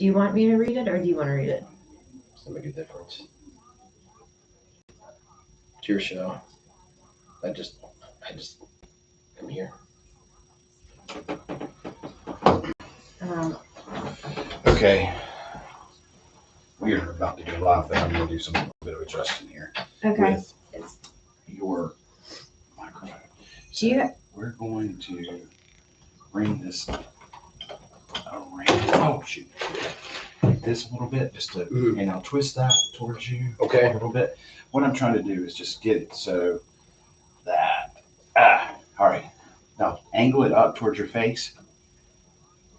Do you want me to read it or do you want to read it? Does that make a difference? It's your show. I just am here. Okay. We are about to go live, but I'm going to do some little bit of adjusting here Okay. with your microphone. Do you? We're going to bring this around. Oh, shoot. Like this a little bit, just to, and I'll twist that towards you a little bit. What I'm trying to do is just get it so that, all right. Now, angle it up towards your face. Is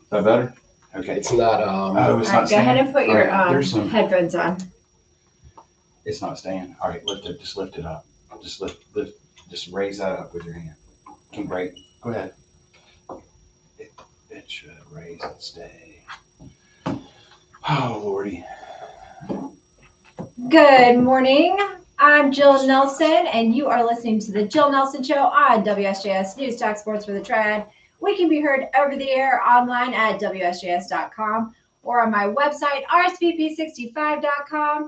that better? Okay. It's not, oh, it's not Go ahead and put your some, headphones on. It's not staying. All right, lift it. Just lift it up. Just lift. Just raise that up with your hand. Keep right. Go ahead. It should raise and stay. Oh, Lordy. Good morning. I'm Jill Nelson, and you are listening to the Jill Nelson Show on WSJS News Talk Sports for the Trad. We can be heard over the air online at WSJS.com or on my website, RSVP65.com.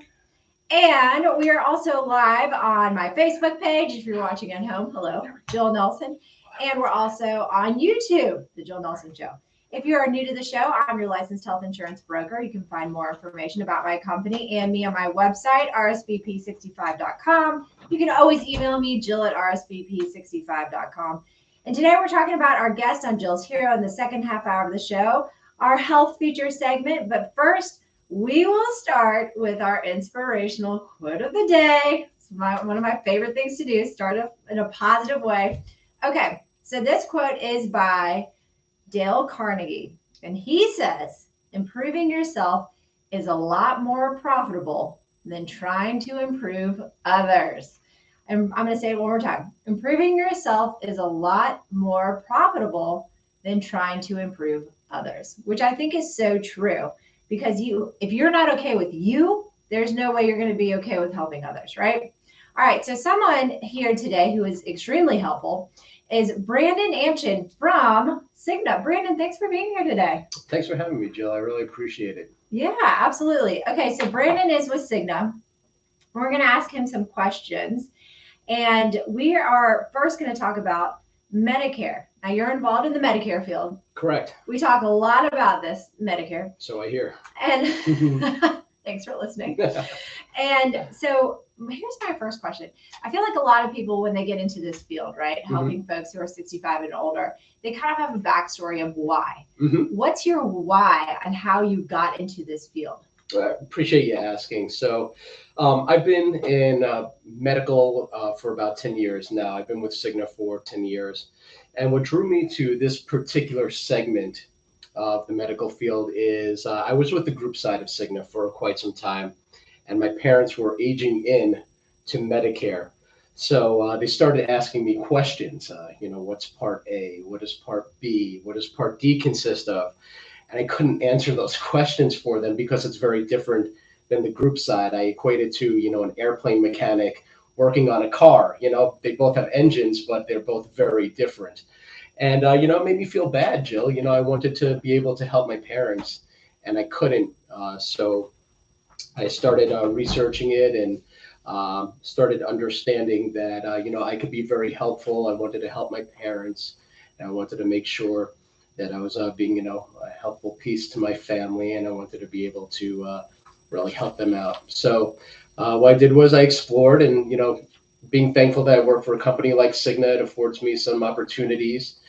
And we are also live on my Facebook page. If you're watching at home, hello, Jill Nelson. And we're also on YouTube, The Jill Nelson Show. If you are new to the show, I'm your licensed health insurance broker. You can find more information about my company and me on my website, RSVP65.com. You can always email me, Jill at RSVP65.com. And today we're talking about our guest on Jill's Hero in the second half hour of the show, our health feature segment. But first, we will start with our inspirational quote of the day. It's one of my favorite things to do, start in a positive way. Okay, so this quote is by Dale Carnegie, and he says, improving yourself is a lot more profitable than trying to improve others. And I'm going to say it one more time. Improving yourself is a lot more profitable than trying to improve others, which I think is so true. Because if you're not okay with you, there's no way you're going to be okay with helping others, right? All right, so someone here today who is extremely helpful is Brandon Amchin from Cigna. Brandon, thanks for being here today. Thanks for having me, Jill. I really appreciate it. Yeah, absolutely. Okay, so Brandon is with Cigna. We're going to ask him some questions. And we are first going to talk about Medicare. Now, you're involved in the Medicare field. Correct. We talk a lot about this Medicare. So I hear. And thanks for listening. And so here's my first question. I feel like a lot of people, when they get into this field, right, helping folks who are 65 and older, they kind of have a backstory of why. What's your why and how you got into this field? I appreciate you asking. So I've been in medical for about 10 years now. I've been with Cigna for 10 years. And what drew me to this particular segment of the medical field is I was with the group side of Cigna for quite some time, and my parents were aging in to Medicare. So they started asking me questions, what's Part A? What is Part B? What does Part D consist of? And I couldn't answer those questions for them because it's very different than the group side. I equate it to, an airplane mechanic working on a car. They both have engines, but they're both very different. And, it made me feel bad, Jill. I wanted to be able to help my parents, and I couldn't. So I started researching it and started understanding that, I could be very helpful. I wanted to help my parents, and I wanted to make sure that I was being, a helpful piece to my family, and I wanted to be able to really help them out. So what I did was I explored, and, being thankful that I work for a company like Cigna, it affords me some opportunities.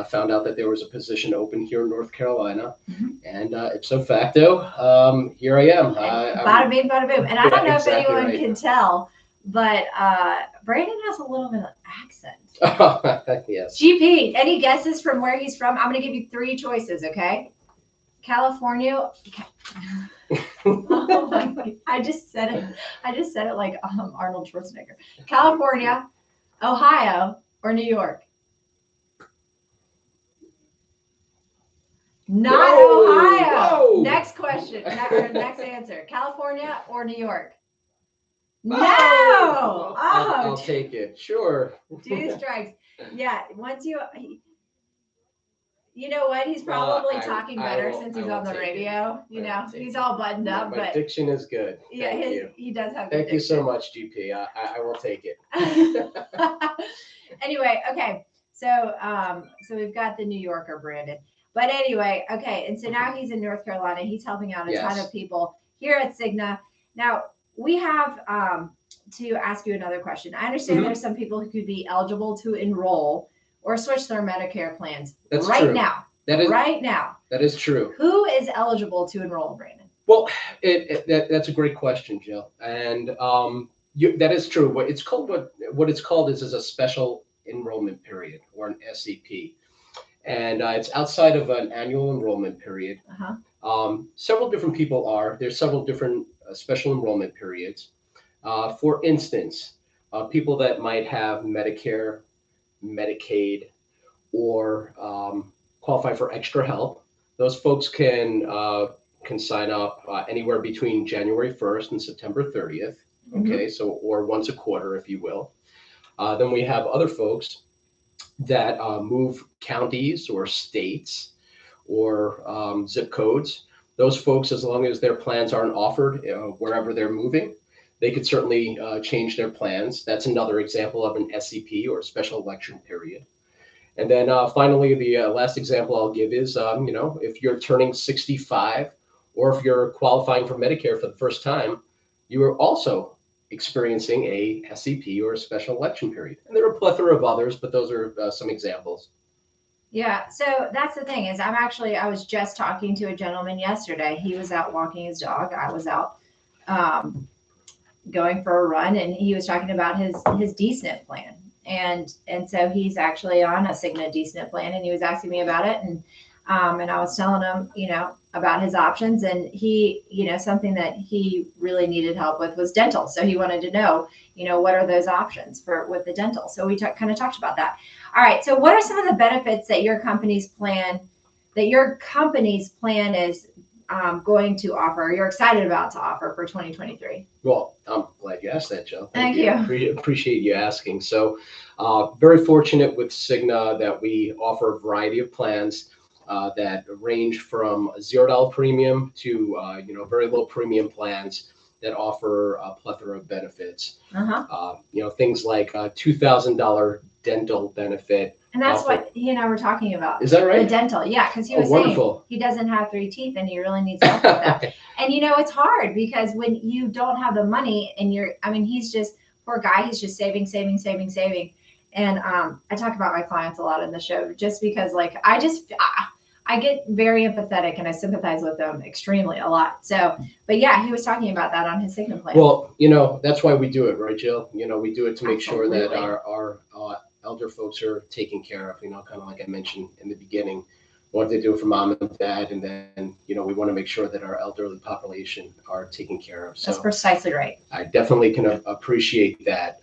Found out that there was a position open here in North Carolina, and ipso facto, here I am. Bada bing, bada boom. And I don't know if anyone can tell, but Brandon has a little bit of accent. Yes. GP, any guesses from where he's from? I'm going to give you three choices, okay? California. Oh my God. I just said it like Arnold Schwarzenegger. California, Ohio, or New York? Not Ohio. No. Next question. Next answer. California or New York? No. I'll take it. Sure. 2 strikes. Yeah. You know what? He's probably I talking better will- since I he's will on the take it. radio. You know, take he's it. all buttoned up, My but diction is good. yeah, Thank you. he does have. Thank you so much, GP. I will take it. Anyway, okay. So so we've got the New Yorker Brandon. But anyway, okay, and so now he's in North Carolina. He's helping out a ton Yes. of people here at Cigna. Now we have to ask you another question. I understand there's some people who could be eligible to enroll or switch their Medicare plans That's right true. now. That is right now. That is true. Who is eligible to enroll, Brandon? Well, that's a great question, Jill, and that is true. What it's called is a special enrollment period, or an SEP, and it's outside of an annual enrollment period. Several different people there's several different special enrollment periods. For instance, people that might have Medicare, Medicaid, or qualify for extra help, those folks can sign up anywhere between January 1st and September 30th. Okay, so or once a quarter, if you will. Then we have other folks that move counties or states or zip codes. Those folks, as long as their plans aren't offered wherever they're moving, they could certainly change their plans. That's another example of an SEP, or special election period. And then finally, the last example I'll give is, if you're turning 65, or if you're qualifying for Medicare for the first time, you are also experiencing a SEP, or a special election period. And there are a plethora of others, but those are some examples. Yeah, so that's the thing is I was just talking to a gentleman yesterday. He was out walking his dog. I was out going for a run, and he was talking about his D-SNP plan. And so he's actually on a Cigna D-SNP plan, and he was asking me about it, and I was telling him, about his options, and he, something that he really needed help with was dental. So he wanted to know, what are those options with the dental? So we kind of talked about that. All right. So what are some of the benefits that your company's plan is going to offer, or you're excited about to offer for 2023? Well, I'm glad you asked that, Joe. Thank you. Appreciate you asking. So very fortunate with Cigna that we offer a variety of plans that range from a $0 premium to very low premium plans that offer a plethora of benefits. Things like $2,000 dental benefit. And that's what he and I were talking about. Is that right? The dental, yeah, because he was saying he doesn't have 3 teeth and he really needs help with that. And it's hard because when you don't have the money and he's just, poor guy, he's just saving. And I talk about my clients a lot in the show just because I get very empathetic and I sympathize with them extremely a lot. So, but yeah, he was talking about that on his Cigna plan. Well, that's why we do it, right, Jill? We do it to make sure that our elder folks are taken care of, kind of like I mentioned in the beginning. Wanted to do it for mom and dad, and then, we want to make sure that our elderly population are taken care of. So that's precisely right. I definitely can appreciate that.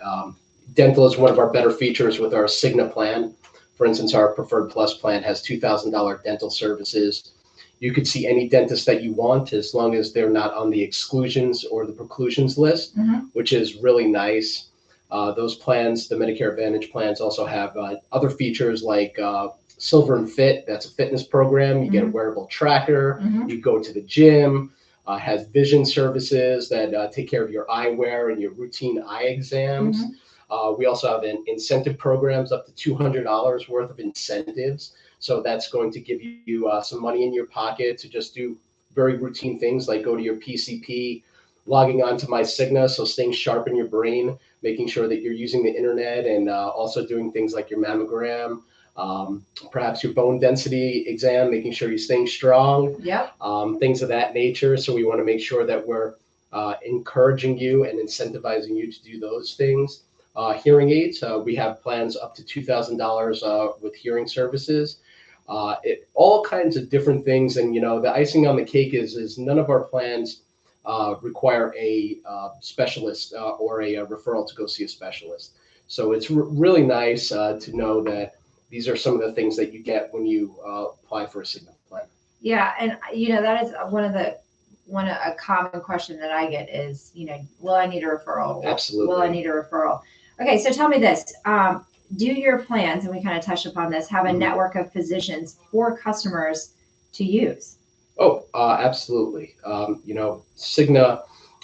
Dental is one of our better features with our Cigna plan. For instance, our Preferred Plus plan has $2,000 dental services. You could see any dentist that you want as long as they're not on the exclusions or the preclusions list, which is really nice. Those plans, the Medicare Advantage plans, also have other features like Silver and Fit. That's a fitness program. You get a wearable tracker. You go to the gym. Has vision services that take care of your eyewear and your routine eye exams. We also have incentive programs up to $200 worth of incentives. So that's going to give you some money in your pocket to just do very routine things like go to your PCP, logging on to My Cigna, so staying sharp in your brain, making sure that you're using the internet, and also doing things like your mammogram, perhaps your bone density exam, making sure you're staying strong, things of that nature. So we want to make sure that we're encouraging you and incentivizing you to do those things. Hearing aids, we have plans up to $2,000 with hearing services. All kinds of different things. And, the icing on the cake is none of our plans require a specialist or a referral to go see a specialist. So it's really nice to know that these are some of the things that you get when you apply for a Cigna plan. Yeah, and that is a common question that I get is, will I need a referral? Absolutely. Will I need a referral? Okay, so tell me this. do your plans, and we kind of touched upon this, have a network of physicians for customers to use? Oh, absolutely. Cigna,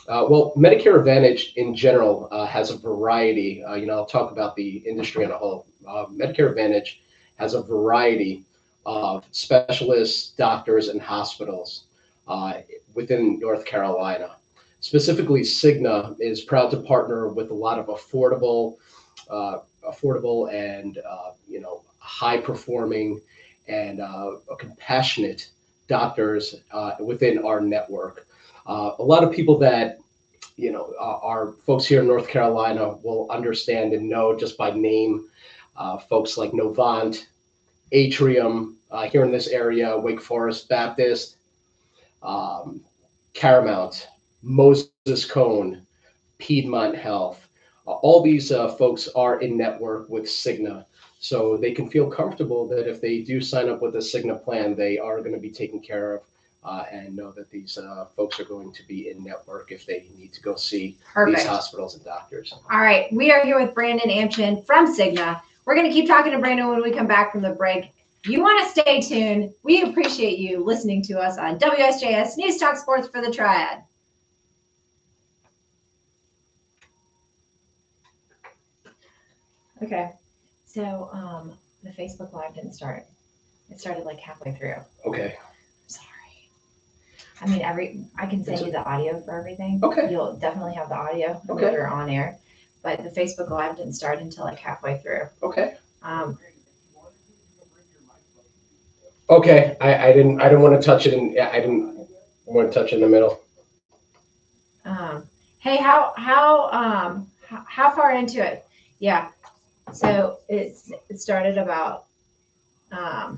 well, Medicare Advantage in general has a variety. I'll talk about the industry on a whole. Medicare Advantage has a variety of specialists, doctors, and hospitals within North Carolina. Specifically, Cigna is proud to partner with a lot of affordable and high performing and compassionate doctors within our network. A lot of people that our folks here in North Carolina will understand and know just by name. Folks like Novant, Atrium here in this area, Wake Forest Baptist, Caramount, Moses Cone, Piedmont Health. All these folks are in network with Cigna, so they can feel comfortable that if they do sign up with a Cigna plan, they are going to be taken care of, and know that these folks are going to be in network if they need to go see these hospitals and doctors. All right, we are here with Brandon Amchin from Cigna. We're going to keep talking to Brandon when we come back from the break. You want to stay tuned. We appreciate you listening to us on WSJS News Talk Sports for the Triad. Okay, so the Facebook Live didn't start. It started like halfway through. Okay. Sorry. I mean, I can send you the audio for everything. Okay. You'll definitely have the audio when we're on air, but the Facebook Live didn't start until like halfway through. Okay. Okay. I didn't want to touch it I didn't want to touch it in the middle. Hey, how far into it? Yeah. So it started about a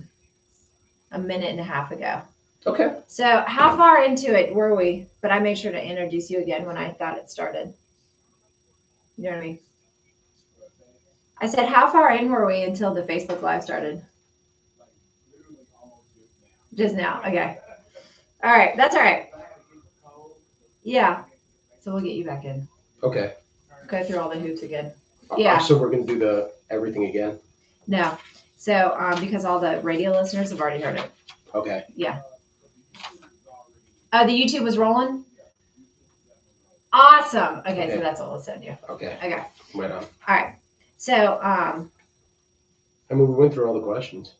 minute and a half ago. Okay. So how far into it were we? But I made sure to introduce you again when I thought it started. You know what I mean? I said, how far in were we until the Facebook Live started? Just now. Okay. All right. That's all right. Yeah. So we'll get you back in. Okay. Go through all the hoops again. Yeah. So we're going to do everything again? No. So because all the radio listeners have already heard it. Okay. Yeah. The YouTube was rolling? Awesome. Okay, so that's all I'll send you. Okay. All Right on. right. So I mean, we went through all the questions.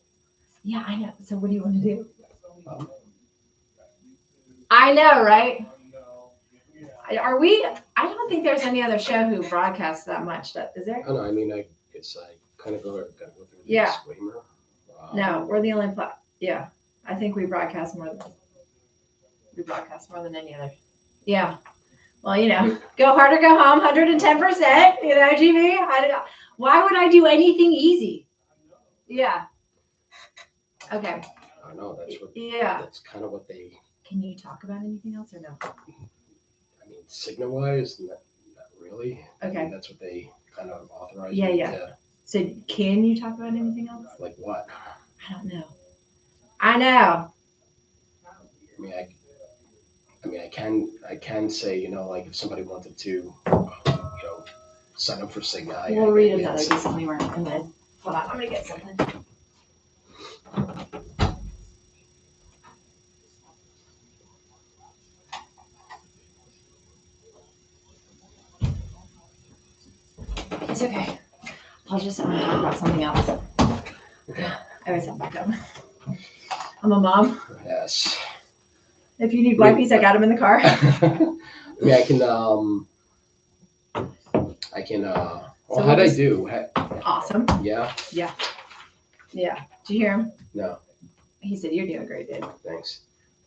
Yeah, I know. So what do you want to do? I know, right? Are we? I don't think there's any other show who broadcasts that much. Is there? I don't know. I mean, I guess I kind of go through the disclaimer. No, we're the only Yeah, I think we broadcast more than any other. Yeah. Well, go hard or go home, 110%. GB. Why would I do anything easy? Yeah. Okay. I know that's what. Yeah. That's kind of what they. Can you talk about anything else or no? I mean, Cigna-wise, not really. Okay. I mean, that's what they kind of authorize. Yeah. So can you talk about anything else? Like what? I don't know. I know. I can say, like if somebody wanted to, sign up for Cigna. We'll read another disclaimer and then hold on, I'm gonna get something. It's okay. I'll just talk about something else. Okay. I always have backup. I'm a mom. Yes. If you need wipes, I got them in the car. I can. Well, how'd I do? Awesome. Yeah. Yeah. Did you hear him? No. He said you're doing great, dude. Thanks.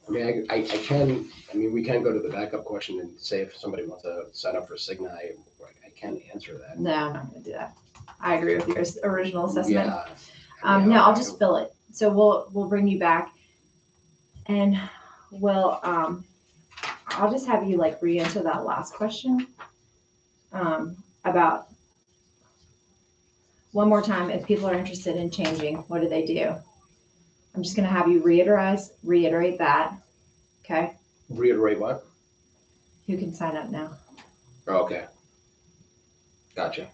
I mean, I can. I mean, we can go to the backup question and say if somebody wants to sign up for Cigna, I can answer that. No, I'm not going to do that. I agree with your original assessment. Yeah. No, I'll just fill it. So we'll bring you back, and I'll just have you re-answer that last question about one more time. If people are interested in changing, what do they do? I'm just going to have you reiterate that. Okay. Reiterate what? Who can sign up now? Oh, okay. Gotcha.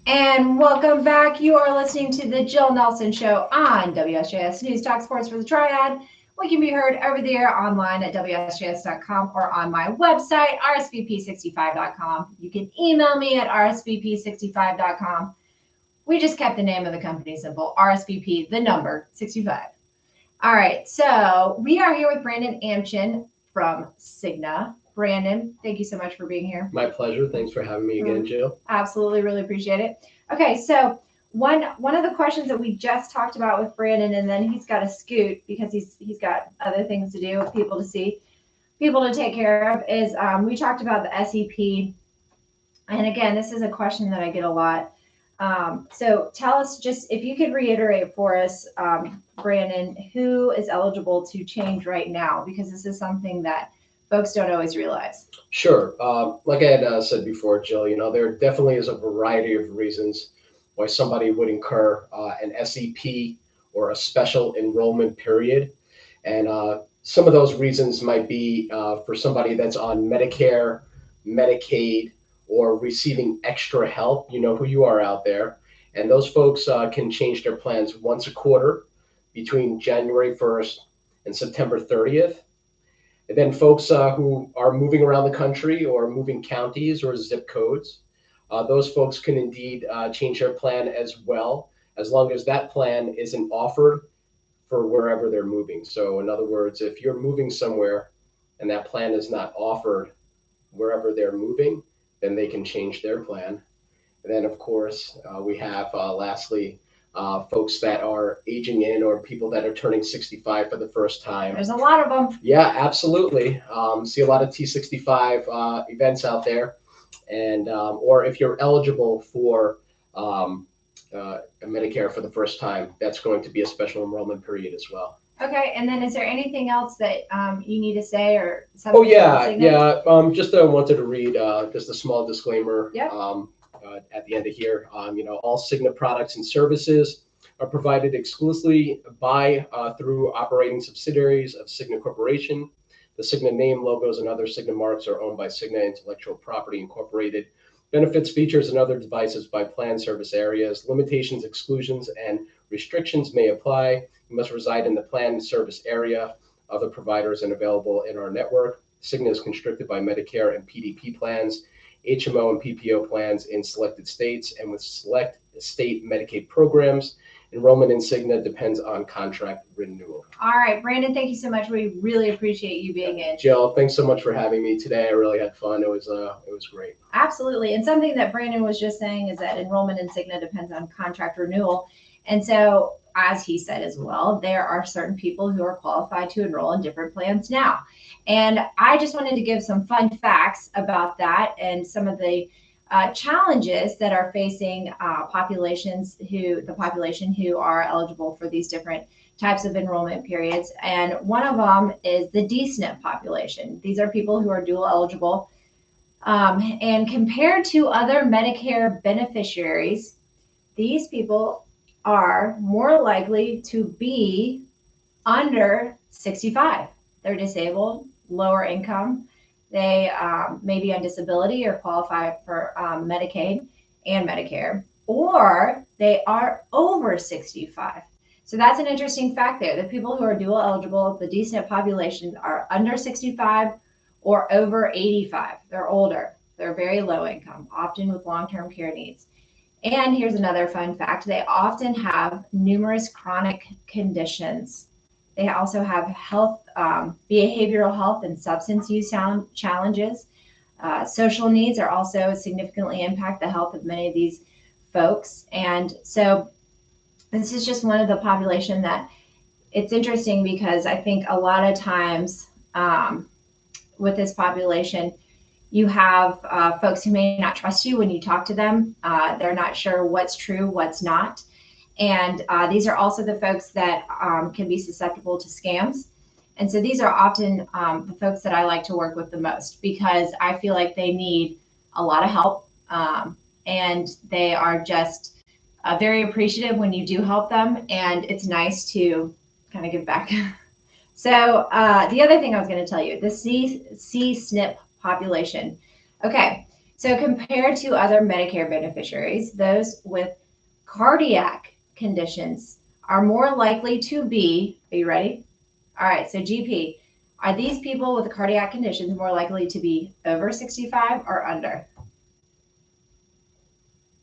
And welcome back. You are listening to the Jill Nelson Show on WSJS News Talk Sports for the Triad. We can be heard over the air online at WSJS.com or on my website, RSVP65.com. You can email me at RSVP65.com. We just kept the name of the company simple, RSVP, the number 65. All right, so we are here with Brandon Amchin from Cigna. Brandon, thank you so much for being here. My pleasure. Thanks for having me again, Jill. Absolutely, really appreciate it. Okay, so one of the questions that we just talked about with Brandon, and then he's got to scoot because he's got other things to do, people to see, people to take care of, is we talked about the SEP. And again, this is a question that I get a lot. So tell us, just if you could reiterate for us, Brandon, who is eligible to change right now, because this is something that folks don't always realize. Sure. Like I had said before, Jill, there definitely is a variety of reasons why somebody would incur an SEP or a special enrollment period. And some of those reasons might be for somebody that's on Medicare, Medicaid, or receiving extra help. You know who you are out there. And those folks can change their plans once a quarter between January 1st and September 30th. And then folks who are moving around the country or moving counties or zip codes, those folks can indeed change their plan as well, as long as that plan isn't offered for wherever they're moving. So in other words, if you're moving somewhere and that plan is not offered wherever they're moving, then they can change their plan. And then, of course, we have lastly, folks that are aging in or people that are turning 65 for the first time. There's a lot of them. Yeah, absolutely. See a lot of T65 events out there. And or if you're eligible for Medicare for the first time, that's going to be a special enrollment period as well. Okay, and then is there anything else that you need to say or something? Oh, yeah. Just wanted to read just a small disclaimer. Yep. At the end of here, all Cigna products and services are provided exclusively by through operating subsidiaries of Cigna Corporation. The Cigna name, logos, and other Cigna marks are owned by Cigna Intellectual Property Incorporated. Benefits, features, and other devices by plan service areas. Limitations, exclusions, and restrictions may apply. You must reside in the plan service area of the providers and available in our network. Cigna is constricted by Medicare and PDP plans, HMO and PPO plans in selected states, and with select state Medicaid programs. Enrollment in Cigna depends on contract renewal. All right, Brandon, thank you so much. We really appreciate you being in. Jill, thanks so much for having me today. I really had fun. It was great. Absolutely. And something that Brandon was just saying is that enrollment in Cigna depends on contract renewal. And so, as he said as well, there are certain people who are qualified to enroll in different plans now. And I just wanted to give some fun facts about that and some of the challenges that are facing the population who are eligible for these different types of enrollment periods. And one of them is the DSNP population. These are people who are dual eligible. And compared to other Medicare beneficiaries, these people are more likely to be under 65. They're disabled, lower income. They may be on disability or qualify for Medicaid and Medicare, or they are over 65. So that's an interesting fact there. The people who are dual eligible, the DSNP population, are under 65 or over 85. They're older. They're very low income, often with long-term care needs. And here's another fun fact. They often have numerous chronic conditions. They also have health, behavioral health and substance use challenges. Social needs are also significantly impact the health of many of these folks. And so this is just one of the population that it's interesting because I think a lot of times with this population, you have folks who may not trust you when you talk to them. They're not sure what's true, what's not. And these are also the folks that can be susceptible to scams. And so these are often the folks that I like to work with the most because I feel like they need a lot of help. And they are just very appreciative when you do help them. And it's nice to kind of give back. So the other thing I was going to tell you, the C-SNP population. Okay, So compared to other Medicare beneficiaries, those with cardiac conditions are more likely to be, are you ready? All right, so GP, are these people with cardiac conditions more likely to be over 65 or under?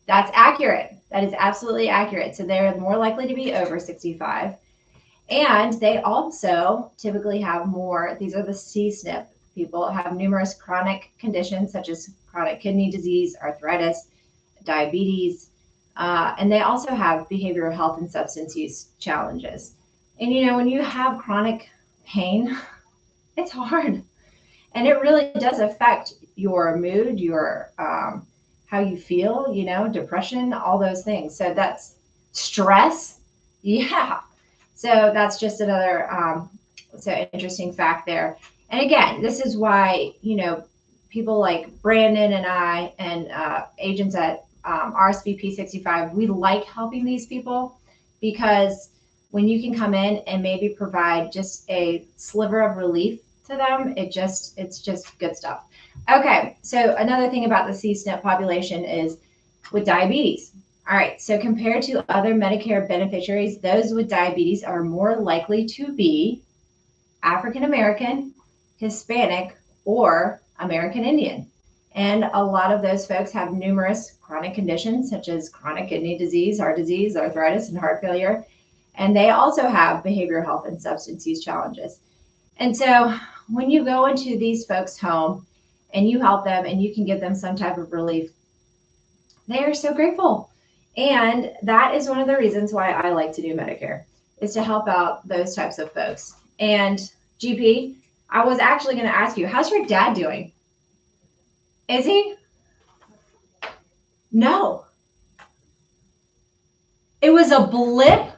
That's accurate. That is absolutely accurate. So they're more likely to be over 65. And they also typically have more, these are the C-SNP people, have numerous chronic conditions such as chronic kidney disease, arthritis, diabetes, and they also have behavioral health and substance use challenges. And you know, when you have chronic pain, it's hard. And it really does affect your mood, your how you feel, you know, depression, all those things. So that's stress. Yeah. So that's just another so interesting fact there. And again, this is why, you know, people like Brandon and I and agents at RSVP 65, we like helping these people because when you can come in and maybe provide just a sliver of relief to them, it's just good stuff. Okay, so another thing about the C-SNP population is with diabetes. All right, so compared to other Medicare beneficiaries, those with diabetes are more likely to be African American, Hispanic, or American Indian. And a lot of those folks have numerous chronic conditions such as chronic kidney disease, heart disease, arthritis, and heart failure. And they also have behavioral health and substance use challenges. And so when you go into these folks' home and you help them and you can give them some type of relief, they are so grateful. And that is one of the reasons why I like to do Medicare, is to help out those types of folks. And GP, I was actually going to ask you, how's your dad doing? Is he? No. It was a blip.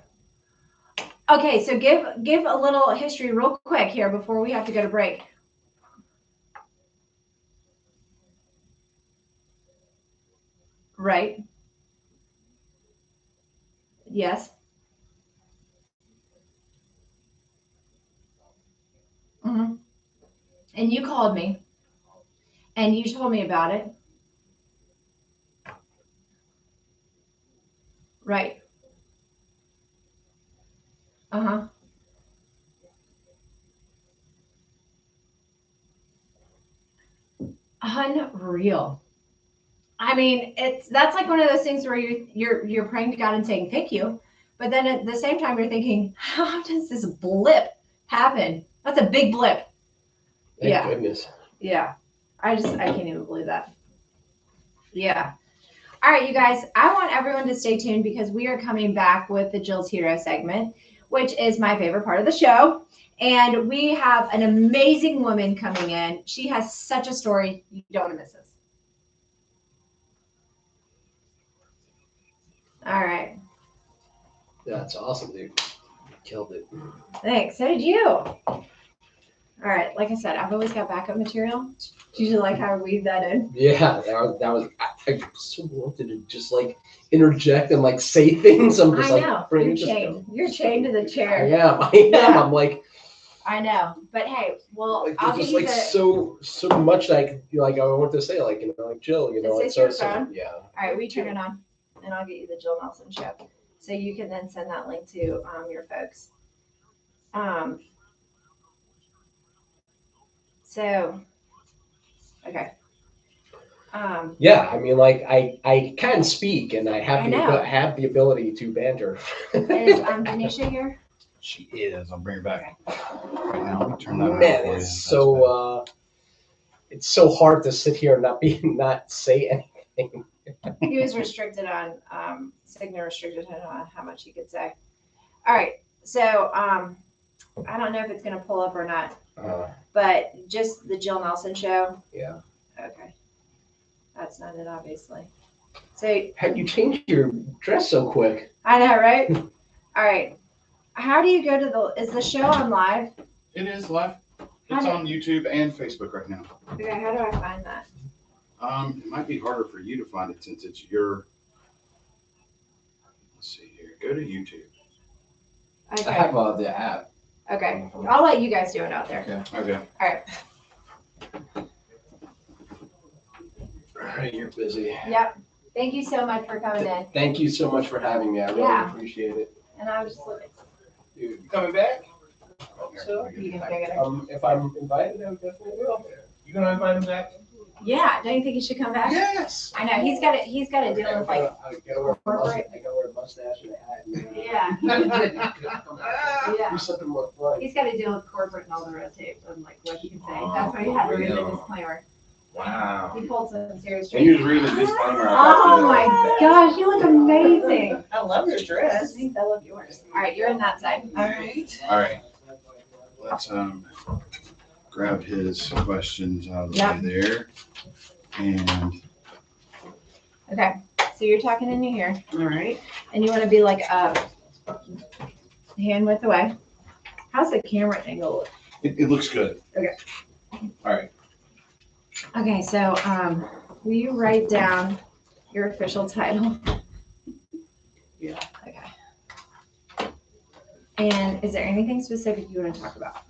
Okay, so give a little history real quick here before we have to go to break. Right. Yes. Mm-hmm. And you called me and you told me about it. Right. Uh-huh. Unreal. I mean, that's like one of those things where you're praying to God and saying thank you, but then at the same time you're thinking, how does this blip happen? That's a big blip. Thank goodness. Yeah. I can't even believe that. Yeah. All right, you guys, I want everyone to stay tuned because we are coming back with the Jill's Hero segment, which is my favorite part of the show. And we have an amazing woman coming in. She has such a story. You don't want to miss this. All right. That's awesome, dude. You killed it. Thanks. So did you. All right. Like I said, I've always got backup material. Do you like how I weave that in? Yeah, that was I so wanted to just like interject and like say things. I'm just like, you're chained. You're chained to the chair. I am. Yeah. I'm like, I know. But hey, well, like, I'll there's give just you like so much like I want to say, like, you know, like Jill, you know, Is like this your phone? yeah. All right, we turn it on, and I'll get you the Jill Nelson show, so you can then send that link to your folks. So, okay. Yeah, I mean, like I can speak and I have I the ability to banter. Is Denisha here? She is. I'll bring her back right now. Let me turn that on Man, for you. it's so hard to sit here and not say anything. He was restricted on Cigna restricted him on how much he could say. All right, so I don't know if it's gonna pull up or not, but just the Jill Nelson show. Yeah. Okay, that's not it, obviously. So How'd you change your dress so quick? I know, right? All right. How do you go to is the show on live? It is live. It's on YouTube and Facebook right now. Okay, how do I find that? It might be harder for you to find it since it's your. Let's see here. Go to YouTube. Okay. I have the app. Okay. I'll let you guys do it out there. Okay. All right. right, you're busy. Yep. Thank you so much for coming in. Thank you so much for having me. I really appreciate it. And I was just looking. You coming back? So, You can figure it. if I'm invited, I definitely will. You gonna invite him back? Yeah. Don't you think he should come back? Yes. I know he's got to. He's got to deal with like. I gotta wear a mustache and a hat. Yeah. Yeah. Do something more fun. He's got to deal with corporate and all the red tape and like what he can say. That's why he had to read the disclaimer. Wow. He pulled some serious. And you was reading the disclaimer. Oh my gosh, you look amazing. I love your dress. Thanks, I love yours. All right, you're in that side. All right. All right. Let's grab his questions out of the way there. And Okay, so you're talking in your ear, All right. and you want to be like hand width away. How's the camera angle look? it looks good. Okay. All right. Okay, so will you write down your official title? Yeah. Okay. And is there anything specific you want to talk about?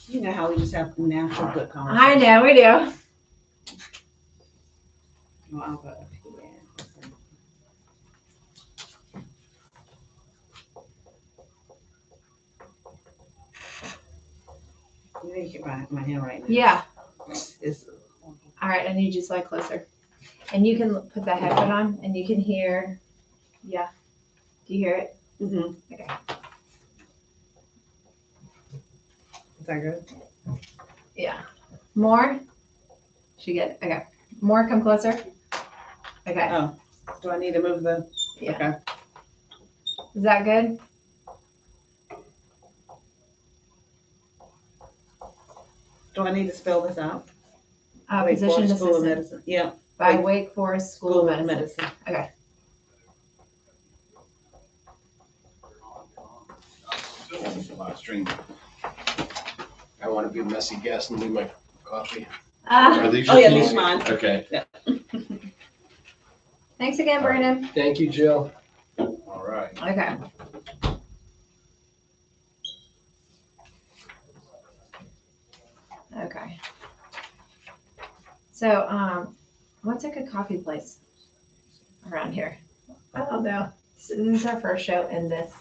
You know how we just have natural good conversation. I know we do. Well, I'll go. You need to get my handwriting. Yeah. It's, All right, I need you to slide closer. And you can put the headphone on and you can hear. Yeah. Do you hear it? mm-hmm. Okay. Is that good? Yeah. More? She get okay. More, come closer. Okay. Oh, do I need to move the? Yeah. Okay. Is that good? Do I need to spell this out? Physician School of assistant Medicine. Yeah. by Wake Forest School of Medicine. Okay. Live stream. I want to be a messy guest and leave my coffee. Are these Oh your yeah, keys? these mine. Okay. Thanks again, Brandon. Thank you, Jill. All right. Okay. Okay. So, what's a good coffee place around here? I don't know. So this is our first show in this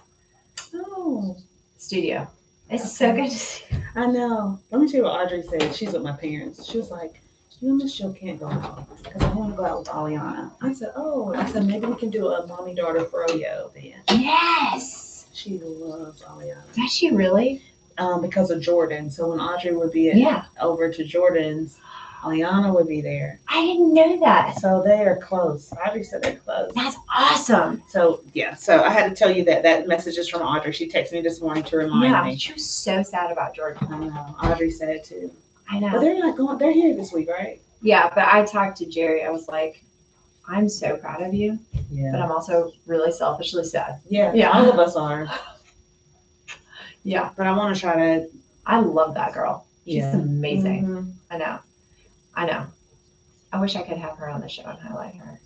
Oh, studio. It's so good to see. I know. Let me tell you what Audrey said. She's with my parents. She was like, "You and Miss Jill can't go out because I want to go out with Aliana." I said, "Oh," I said, "Maybe we can do a mommy-daughter froyo then." Yes. She loves Aliana. Does she really? Because of Jordan. So when Audrey would be over to Jordan's, Aliana would be there. I didn't know that. So they are close. Audrey said they're close. That's awesome. So yeah, so I had to tell you that message is from Audrey. She texted me this morning to remind me. She was so sad about Jordan. I know. Audrey said it too. I know. But they're not going. They're here this week, right? Yeah, but I talked to Jerry. I was like, I'm so proud of you, but Yeah. I'm also really selfishly sad. Yeah. Yeah. All of us are. Yeah. But I want to try to. I love that girl. She's Yeah. amazing. Mhm. I know. I know. I wish I could have her on the show and highlight her.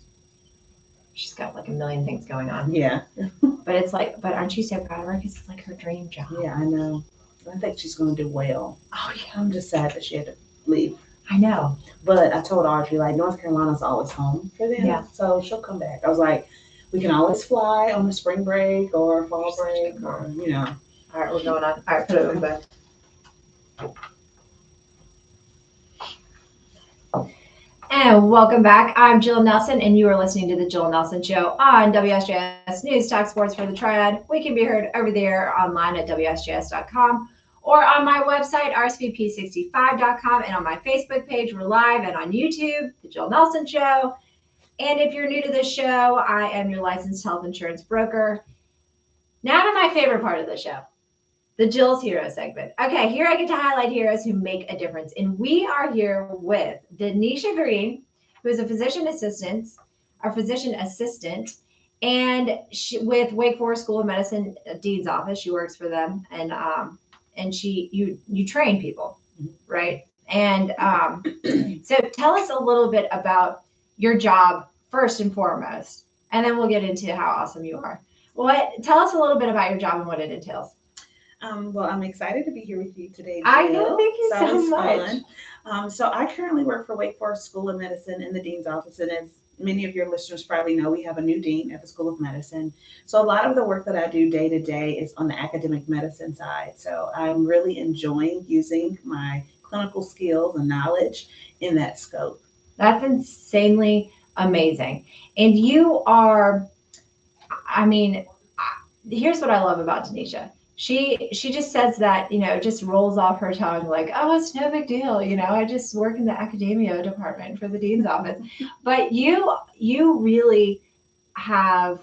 She's got like a million things going on. Yeah. But it's like, but aren't you so proud of her? Because it's like her dream job. Yeah, I know. I think she's going to do well. Oh, yeah. I'm just sad that she had to leave. I know. But I told Audrey, like, North Carolina's always home for them. Yeah. So she'll come back. I was like, we can always fly on the spring break or fall break or, you know. All right, we're going on. All right, put it in bed. And welcome back. I'm Jill Nelson, and you are listening to The Jill Nelson Show on WSJS News Talk Sports for the Triad. We can be heard over there online at WSJS.com or on my website, RSVP65.com, and on my Facebook page. We're live and on YouTube, The Jill Nelson Show. And if you're new to this show, I am your licensed health insurance broker. Now to my favorite part of the show. The Jill's Hero segment. Okay, here I get to highlight heroes who make a difference. And we are here with Denisha Green, who is a physician assistant, and with Wake Forest School of Medicine Dean's office. She works for them, and you train people, right? And so tell us a little bit about your job first and foremost, and then we'll get into how awesome you are. Tell us a little bit about your job and what it entails. Well, I'm excited to be here with you today, Jill. I know, thank you It's so always much. fun. So I currently work for Wake Forest School of Medicine in the Dean's office, and as many of your listeners probably know, we have a new dean at the School of Medicine. So a lot of the work that I do day to day is on the academic medicine side. So I'm really enjoying using my clinical skills and knowledge in that scope. That's insanely amazing. And you are, I mean, here's what I love about Denisha. She just says that, just rolls off her tongue like, oh, it's no big deal. I just work in the academia department for the dean's office. But you really have,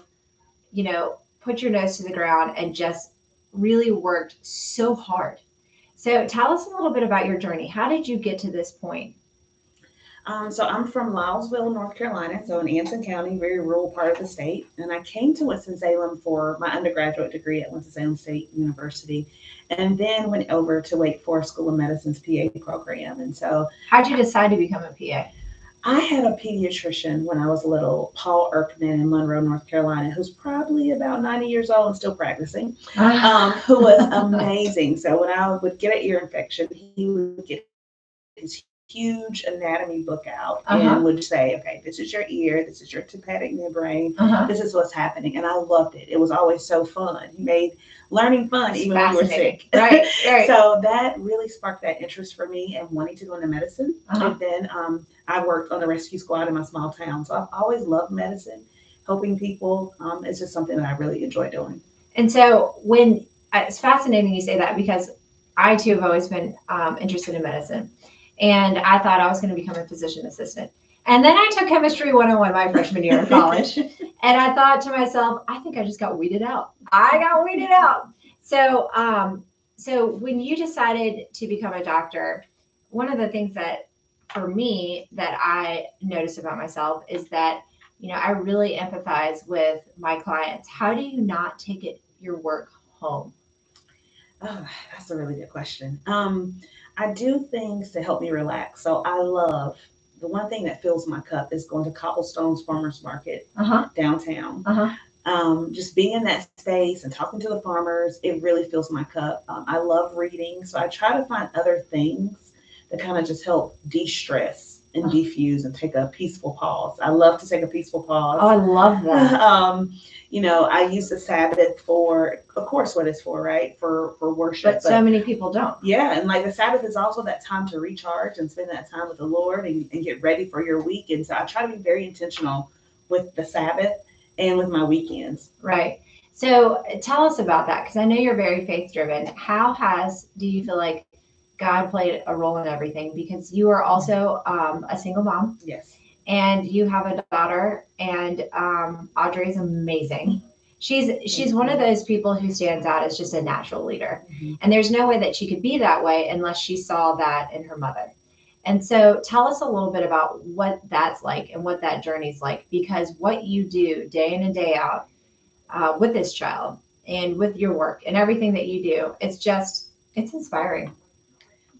put your nose to the ground and just really worked so hard. So tell us a little bit about your journey. How did you get to this point? So I'm from Louisville, North Carolina, so in Anson County, very rural part of the state. And I came to Winston-Salem for my undergraduate degree at Winston-Salem State University, and then went over to Wake Forest School of Medicine's PA program. And so, how'd you decide to become a PA? I had a pediatrician when I was little, Paul Erkman in Monroe, North Carolina, who's probably about 90 years old and still practicing, who was amazing. So when I would get an ear infection, he would get his huge anatomy book out and would say, okay, this is your ear, this is your tympanic membrane, this is what's happening. And I loved it. It was always so fun. He made learning fun even when we were sick. Right. So that really sparked that interest for me and wanting to go into medicine. And then I worked on the rescue squad in my small town. So I've always loved medicine, helping people. It's just something that I really enjoy doing. And so it's fascinating you say that, because I too have always been interested in medicine. And I thought I was going to become a physician assistant. And then I took chemistry 101 my freshman year of college. And I thought to myself, I think I just got weeded out. So, so when you decided to become a doctor, one of the things that for me that I notice about myself is that, I really empathize with my clients. How do you not take your work home? Oh, that's a really good question. I do things to help me relax. So I love, the one thing that fills my cup is going to Cobblestone's Farmers Market downtown. Just being in that space and talking to the farmers, it really fills my cup. I love reading. So I try to find other things that kind of just help de-stress and defuse and take a peaceful pause. I love to take a peaceful pause. Oh, I love that. I use the Sabbath for, of course, what it's for, right? For worship. But so many people don't. Yeah, and like the Sabbath is also that time to recharge and spend that time with the Lord and get ready for your week. And so I try to be very intentional with the Sabbath and with my weekends. Right. So tell us about that, because I know you're very faith driven. Do you feel like God played a role in everything? Because you are also a single mom. Yes. And you have a daughter, and Audrey is amazing. She's one of those people who stands out as just a natural leader. And there's no way that she could be that way unless she saw that in her mother. And so tell us a little bit about what that's like and what that journey's like, because what you do day in and day out with this child and with your work and everything that you do, it's inspiring.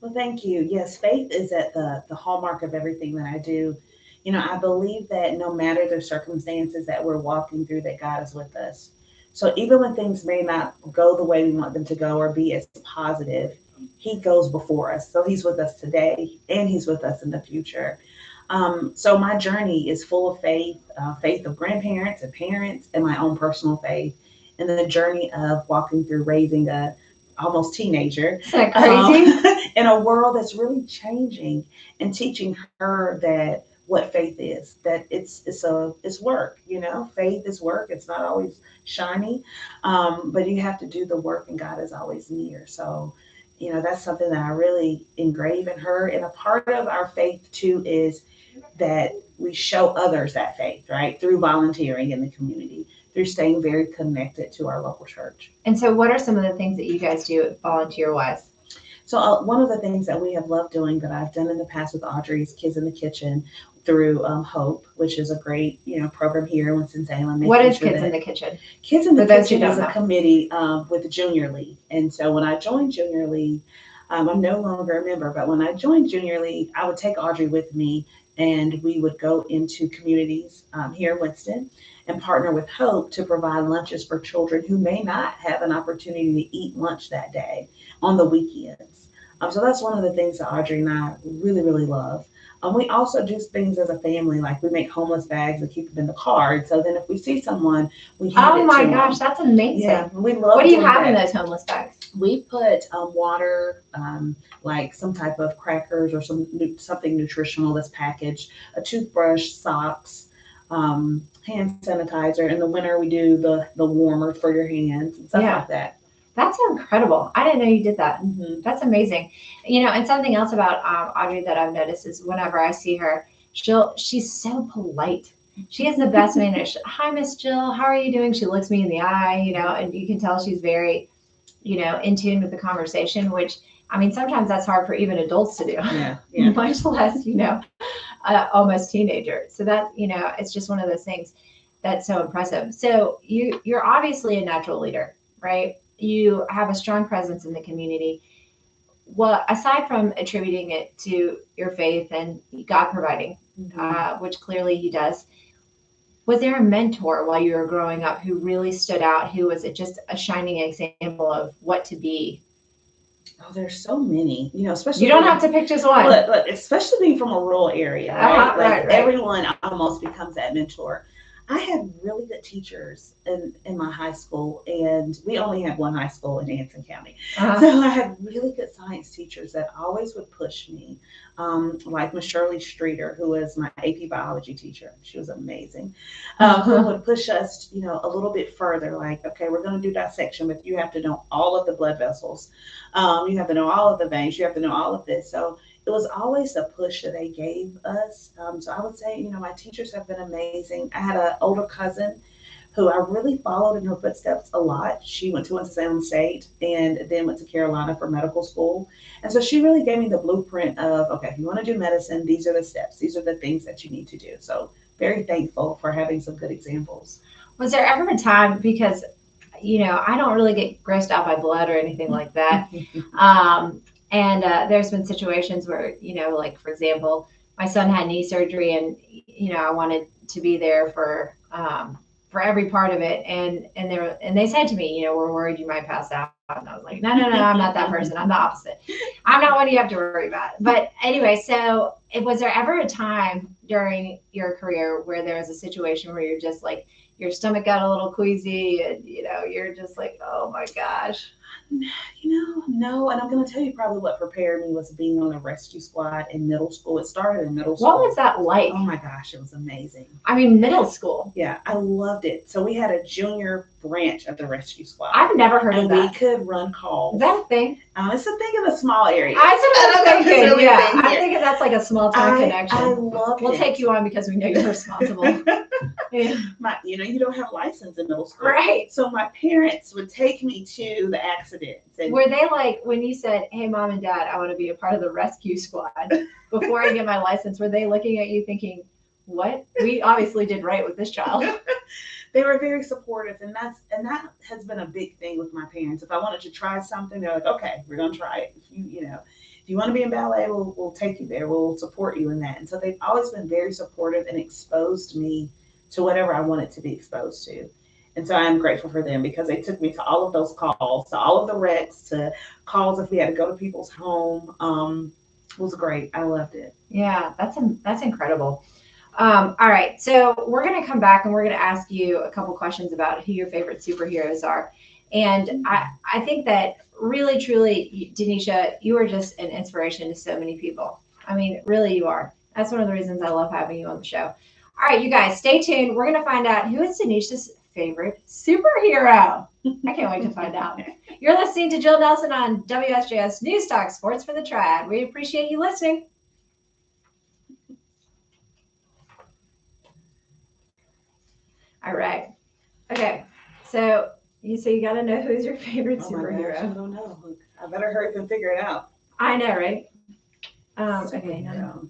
Well, thank you. Yes, faith is at the hallmark of everything that I do. I believe that no matter the circumstances that we're walking through, that God is with us. So even when things may not go the way we want them to go or be as positive, He goes before us. So He's with us today and He's with us in the future. So my journey is full of faith, faith of grandparents and parents, and my own personal faith, and the journey of walking through raising a almost teenager. Isn't that crazy? In a world that's really changing, and teaching her that what faith is, that it's work. Faith is work. It's not always shiny, but you have to do the work, and God is always near. So that's something that I really engrave in her. And a part of our faith too is that we show others that faith, right? Through volunteering in the community, through staying very connected to our local church. And so what are some of the things that you guys do volunteer-wise? So one of the things that we have loved doing that I've done in the past with Audrey is Kids in the Kitchen through Hope, which is a great, program here in Winston-Salem. What is Kids in the Kitchen? Kids in the Kitchen is a committee with Junior League. And so when I joined Junior League, I'm no longer a member, but when I joined Junior League, I would take Audrey with me and we would go into communities here in Winston and partner with Hope to provide lunches for children who may not have an opportunity to eat lunch that day on the weekends. So that's one of the things that Audrey and I really, really love. We also do things as a family, like we make homeless bags and keep them in the car. And so then if we see someone, we hand it Oh my to gosh, them. that's amazing. Yeah, we love What do you doing have in that. those homeless bags? We put water, like some type of crackers or something nutritional that's packaged, a toothbrush, socks, hand sanitizer. In the winter, we do the warmer for your hands and stuff Yeah. like that. That's incredible. I didn't know you did that. Mm-hmm. That's amazing. And something else about Audrey that I've noticed is whenever I see her, she's so polite. She has the best manners. Hi, Miss Jill. How are you doing? She looks me in the eye, and you can tell she's very, in tune with the conversation, which, I mean, sometimes that's hard for even adults to do, Yeah. much less, almost teenager. So that, it's just one of those things that's so impressive. So you're obviously a natural leader, right? You have a strong presence in the community. Well, aside from attributing it to your faith and God providing, which clearly He does, was there a mentor while you were growing up who really stood out? Who was just a shining example of what to be? Oh, there's so many, especially. You don't have to pick just one. Look, especially being from a rural area, right? Right. Everyone almost becomes that mentor. I had really good teachers in my high school, and we only had one high school in Anson County. So I had really good science teachers that always would push me, like Miss Shirley Streeter, who was my AP biology teacher. She was amazing. Who would push us, a little bit further, like, okay, we're going to do dissection, but you have to know all of the blood vessels. You have to know all of the veins. You have to know all of this. So it was always a push that they gave us. So I would say, my teachers have been amazing. I had an older cousin who I really followed in her footsteps a lot. She went to Winston-Salem State and then went to Carolina for medical school. And so she really gave me the blueprint of, okay, if you want to do medicine, these are the steps. These are the things that you need to do. So very thankful for having some good examples. Was there ever a time, because, I don't really get grossed out by blood or anything like that. And there's been situations where, like, for example, my son had knee surgery and, I wanted to be there for every part of it. And they said to me, we're worried you might pass out. And I was like, no, I'm not that person. I'm the opposite. I'm not what you have to worry about. But anyway, so was there ever a time during your career where there was a situation where you're just like, your stomach got a little queasy and, you're just like, oh my gosh. No. And I'm going to tell you probably what prepared me was being on a rescue squad in middle school. It started in middle school. What was that like? Oh my gosh, it was amazing. I mean, middle school. Yeah, I loved it. So we had a junior branch of the rescue squad. I've never heard of that. And we could run calls. Is that a thing? It's a thing in a small area. I think that's like a small town connection. I love it. We'll take you on because we know you're responsible. Yeah. You don't have a license in middle school. Right. So my parents would take me to the accidents. And were they like, when you said, hey, Mom and Dad, I want to be a part of the rescue squad before I get my license, were they looking at you thinking, what? We obviously did right with this child. They were very supportive, and that has been a big thing with my parents. If I wanted to try something, they're like, okay, we're gonna try it. If you want to be in ballet, we'll take you there. We'll support you in that. And so they've always been very supportive and exposed me to whatever I wanted to be exposed to. And so I'm grateful for them because they took me to all of those calls, to all of the wrecks, to calls if we had to go to people's home. It was great. I loved it. Yeah, that's incredible. All right, so we're going to come back and we're going to ask you a couple questions about who your favorite superheroes are. And I think that really, truly, Denisha, you are just an inspiration to so many people. I mean, really, you are. That's one of the reasons I love having you on the show. All right, you guys, stay tuned. We're going to find out who is Denisha's favorite superhero. I can't wait to find out. You're listening to Jill Nelson on WSJS News Talk Sports for the Triad. We appreciate you listening. All right. Okay. So you got to know who's your favorite superhero. Gosh, I don't know. I better hurry up and figure it out. I know, right? Okay. No.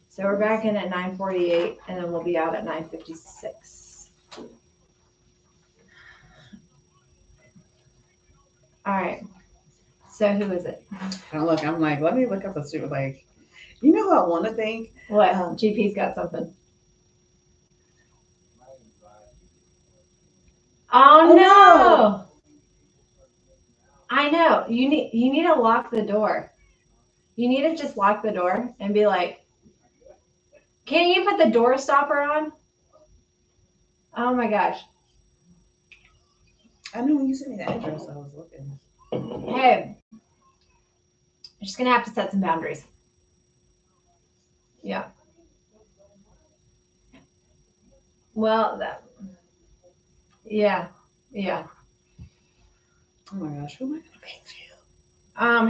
So we're back in at 9:48, and then we'll be out at 9:56. All right. So who is it? I'm like, let me look up the super. Like, You know who I want to thank? What? GP's got something. Oh no! I know. You need to lock the door. You need to just lock the door and be like, can you put the door stopper on? Oh my gosh. I know when you sent me the address, I was looking. Hey, you're just gonna have to set some boundaries. Yeah. Well, yeah. Oh my gosh, who am I gonna thank you?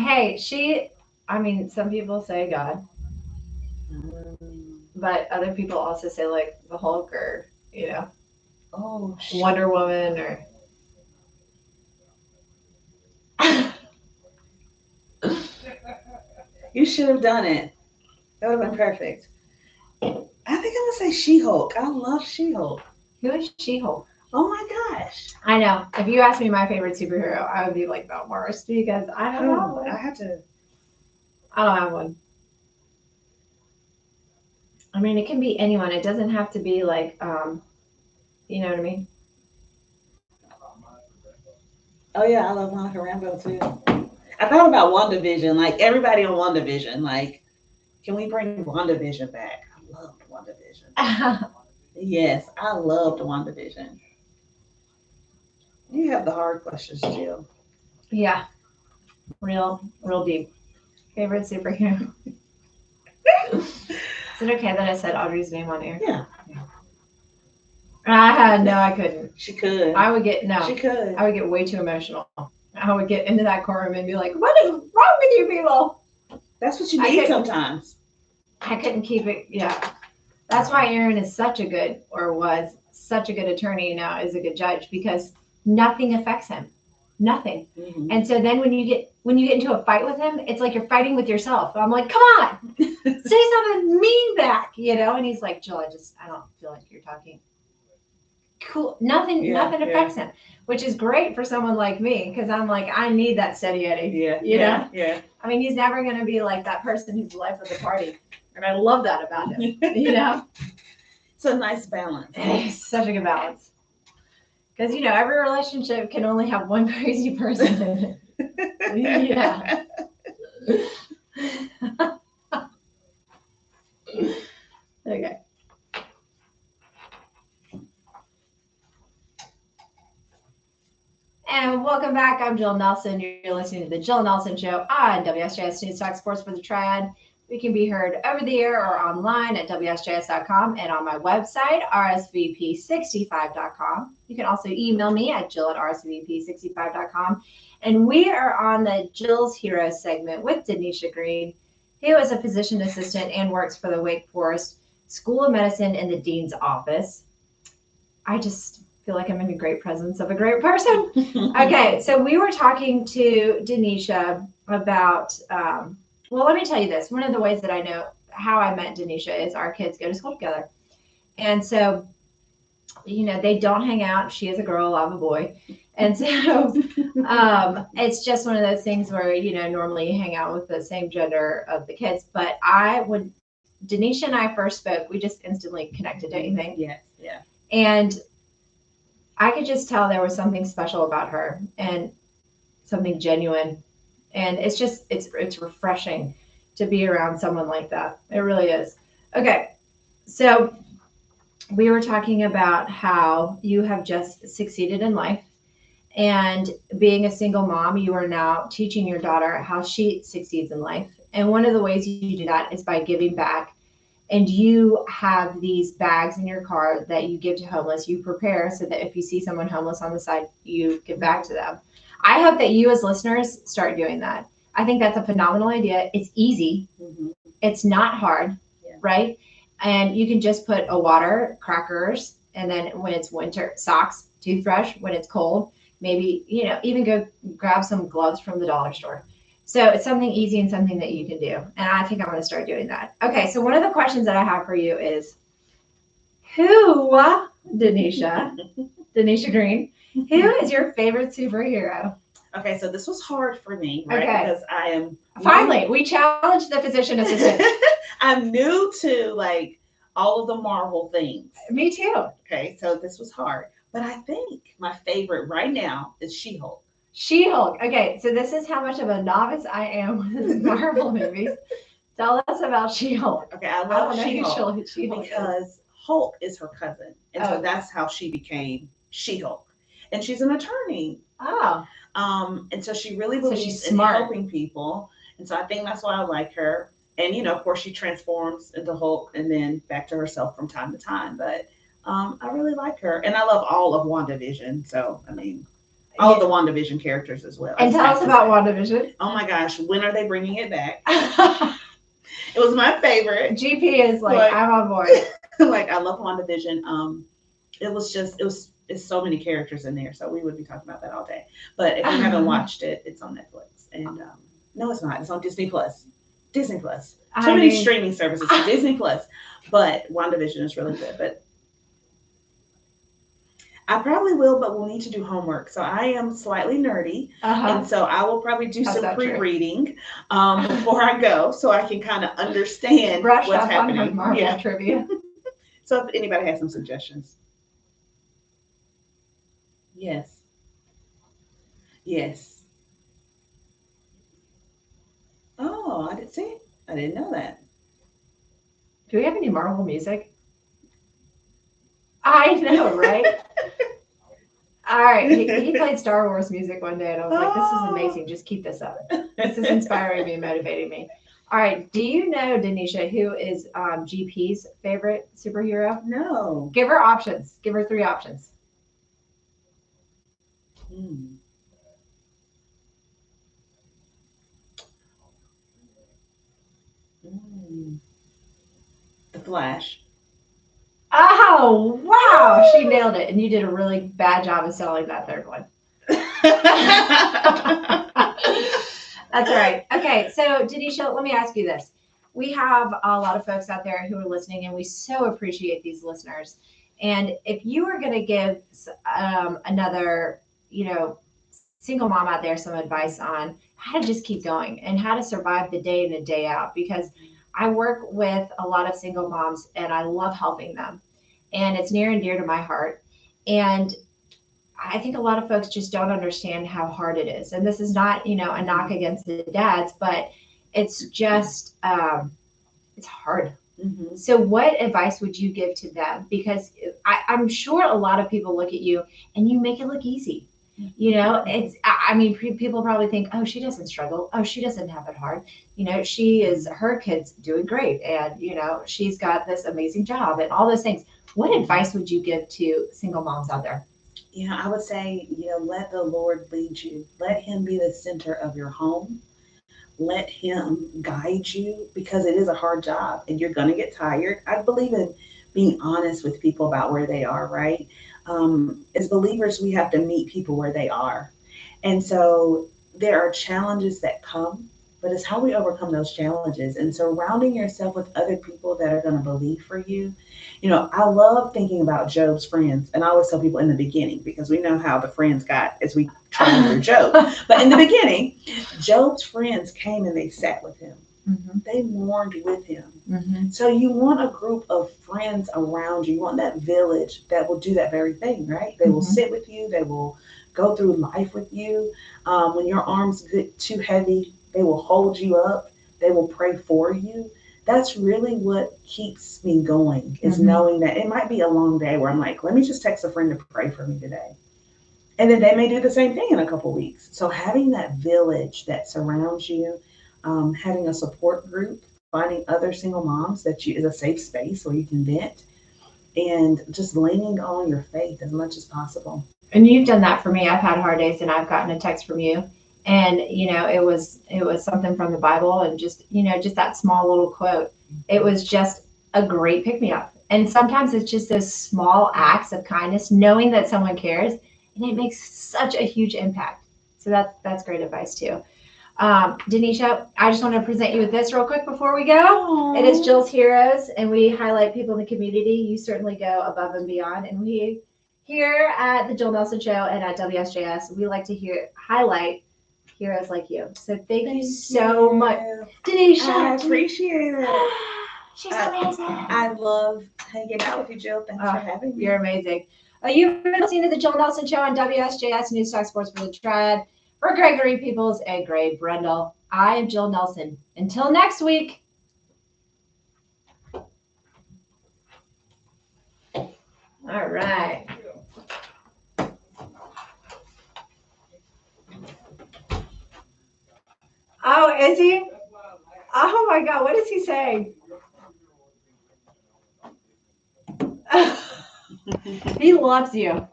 Hey, some people say God, but other people also say like the Hulk or, Wonder Woman or. You should have done it. That would have been perfect. I think I'm gonna say She-Hulk. I love She-Hulk. Who is She-Hulk? Oh my gosh. I know. If you asked me my favorite superhero, I would be like the worst because I don't know. I have to. I don't have one. I mean, it can be anyone. It doesn't have to be like, you know what I mean? Oh yeah, I love Monica Rambeau too. I thought about WandaVision, like everybody on WandaVision. Like, can we bring WandaVision back? I loved WandaVision. Yes, I loved WandaVision. You have the hard questions, Jill. Yeah. Real deep. Favorite superhero. Is it okay that I said Audrey's name on air? Yeah. No, I couldn't. She could. She could. I would get way too emotional. I would get into that courtroom and be like, what is wrong with you people? That's what you need sometimes. I couldn't keep it. Yeah. That's why Aaron is was such a good attorney, now is a good judge, because nothing affects him. Nothing. Mm-hmm. And so then when you get into a fight with him, it's like you're fighting with yourself. I'm like, come on, say something mean back, And he's like, Jill, I don't feel like you're talking. Cool. Nothing affects him, which is great for someone like me, because I'm like, I need that steady Eddie. Yeah. I mean, he's never going to be like that person who's the life of the party. And I love that about him, It's a nice balance. It's such a good balance. Because, every relationship can only have one crazy person in it. Yeah. Okay. And welcome back. I'm Jill Nelson. You're listening to the Jill Nelson Show on WSJS News Talk Sports for the Trad. We can be heard over the air or online at WSJS.com and on my website, RSVP65.com. You can also email me at Jill@RSVP65.com. And we are on the Jill's Heroes segment with Denisha Green, who is a physician assistant and works for the Wake Forest School of Medicine in the Dean's office. I just feel like I'm in a great presence of a great person. Okay, so we were talking to Denisha about, well, let me tell you this. One of the ways that I know how I met Denisha is our kids go to school together. And so, they don't hang out. She is a girl, I'm a boy. And so it's just one of those things where, normally you hang out with the same gender of the kids. But Denisha and I first spoke, we just instantly connected to anything. Yes, yeah. And I could just tell there was something special about her and something genuine. And it's refreshing to be around someone like that. It really is. Okay. So we were talking about how you have just succeeded in life, and being a single mom, you are now teaching your daughter how she succeeds in life. And one of the ways you do that is by giving back. And you have these bags in your car that you give to homeless. You prepare so that if you see someone homeless on the side, you give back to them. I hope that you as listeners start doing that. I think that's a phenomenal idea. It's easy. Mm-hmm. It's not hard, right? And you can just put a water, crackers, and then when it's winter, socks, toothbrush. When it's cold, maybe, even go grab some gloves from the dollar store. So it's something easy and something that you can do. And I think I'm going to start doing that. Okay, so one of the questions that I have for you is, Denisha Green, who is your favorite superhero? Okay, so this was hard for me, right? Okay. Because I am Finally, we challenged the physician assistant. I'm new to like all of the Marvel things. Me too. Okay, so this was hard. But I think my favorite right now is She-Hulk. She-Hulk. Okay, so this is how much of a novice I am with Marvel movies. Tell us about She-Hulk. Okay, I I love don't know who She-Hulk She-Hulk is. because Hulk is her cousin. And so Oh. that's how she became She-Hulk. And she's an attorney. Oh. And so she really So believes she's in smart. helping people. And so I think that's why I like her. And, you know, of course, she transforms into Hulk and then back to herself from time to time. But I really like her. And I love all of WandaVision. So, I mean, all of the WandaVision characters as well. And tell us about WandaVision. Oh my gosh, when are they bringing it back? It was my favorite. GP is like I'm on board. Like, I love WandaVision. It's so many characters in there. So we would be talking about that all day. But if you haven't watched it, it's on Netflix. And no, it's not. It's on Disney Plus. Disney Plus. Too many streaming services. Disney Plus. But WandaVision is really good. But I probably will, but we'll need to do homework. So I am slightly nerdy. And so I will probably do some pre-reading before I go so I can kind of understand what's happening. On Marvel trivia. So if anybody has some suggestions. Yes. Yes. Oh, I didn't see it. I didn't know that. Do we have any Marvel music? I know, right? All right. He played Star Wars music one day, and I was like, this is amazing. Just keep this up. This is inspiring me and motivating me. All right. Do you know, Denisha, who is GP's favorite superhero? No. Give her options. Give her 3 options. The Flash. Oh, wow. She nailed it. And you did a really bad job of selling that third one. That's right. Okay. So, Denisha, let me ask you this. We have a lot of folks out there who are listening, and we so appreciate these listeners. And if you were going to give another, single mom out there some advice on how to just keep going and how to survive the day in and day out, because I work with a lot of single moms and I love helping them, and it's near and dear to my heart. And I think a lot of folks just don't understand how hard it is. And this is not, a knock against the dads, but it's just, it's hard. Mm-hmm. So what advice would you give to them? Because I'm sure a lot of people look at you and you make it look easy. People probably think, oh, she doesn't struggle. Oh, she doesn't have it hard. Her kids doing great. And, she's got this amazing job and all those things. What advice would you give to single moms out there? I would say, let the Lord lead you. Let him be the center of your home. Let him guide you, because it is a hard job and you're going to get tired. I believe in being honest with people about where they are, right? As believers, we have to meet people where they are. And so there are challenges that come, but it's how we overcome those challenges, and surrounding yourself with other people that are going to believe for you. I love thinking about Job's friends, and I always tell people in the beginning, because we know how the friends got as we try through Job. But in the beginning, Job's friends came and they sat with him. Mm-hmm. They mourned with him. Mm-hmm. So you want a group of friends around you. You want that village that will do that very thing, right? They will sit with you. They will go through life with you. When your arms get too heavy, they will hold you up. They will pray for you. That's really what keeps me going, is knowing that it might be a long day where I'm like, let me just text a friend to pray for me today. And then they may do the same thing in a couple of weeks. So having that village that surrounds you, having a support group, finding other single moms that is a safe space where you can vent, and just leaning on your faith as much as possible. And you've done that for me. I've had hard days and I've gotten a text from you. And, it was something from the Bible, and just that small little quote. It was just a great pick me up. And sometimes it's just those small acts of kindness, knowing that someone cares, and it makes such a huge impact. So that's great advice too. Denisha, I just want to present you with this real quick before we go. Aww. It is Jill's Heroes, and we highlight people in the community. You certainly go above and beyond, and we Here at the Jill Nelson Show and at WSJS, we like to highlight heroes like you. So thank you so much. Denisha. I appreciate it. She's amazing. I love hanging out with you, Jill. Thanks for having me. You're amazing. You've been listening to the Jill Nelson Show on WSJS News Talk Sports for the Triad. For Gregory Peoples and Gray Brendel, I am Jill Nelson. Until next week. All right. Oh, is he? Oh my God, what is he saying? He loves you.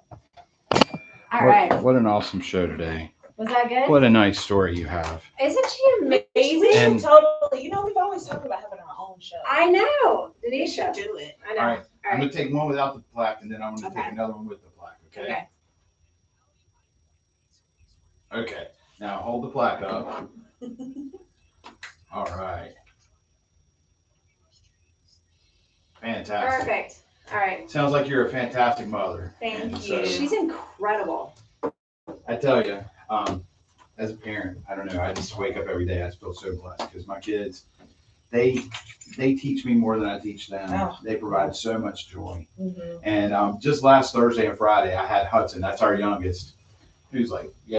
All right. What an awesome show today. Was that good? What a nice story you have. Isn't she amazing? We should totally, we've always talked about having our own show. I know. We should Denisha. do it. I know. All right. I'm going to take one without the plaque, and then I'm going to take another one with the plaque, Okay. Okay. Now hold the plaque up. All right. Fantastic. Perfect. All right. Sounds like you're a fantastic mother. Thank And you. She's incredible. I tell you, as a parent, I don't know, I just wake up every day, I just feel so blessed because my kids, they teach me more than I teach them. Oh. They provide so much joy. Mm-hmm. And just last Thursday and Friday, I had Hudson, that's our youngest, who's like, yeah.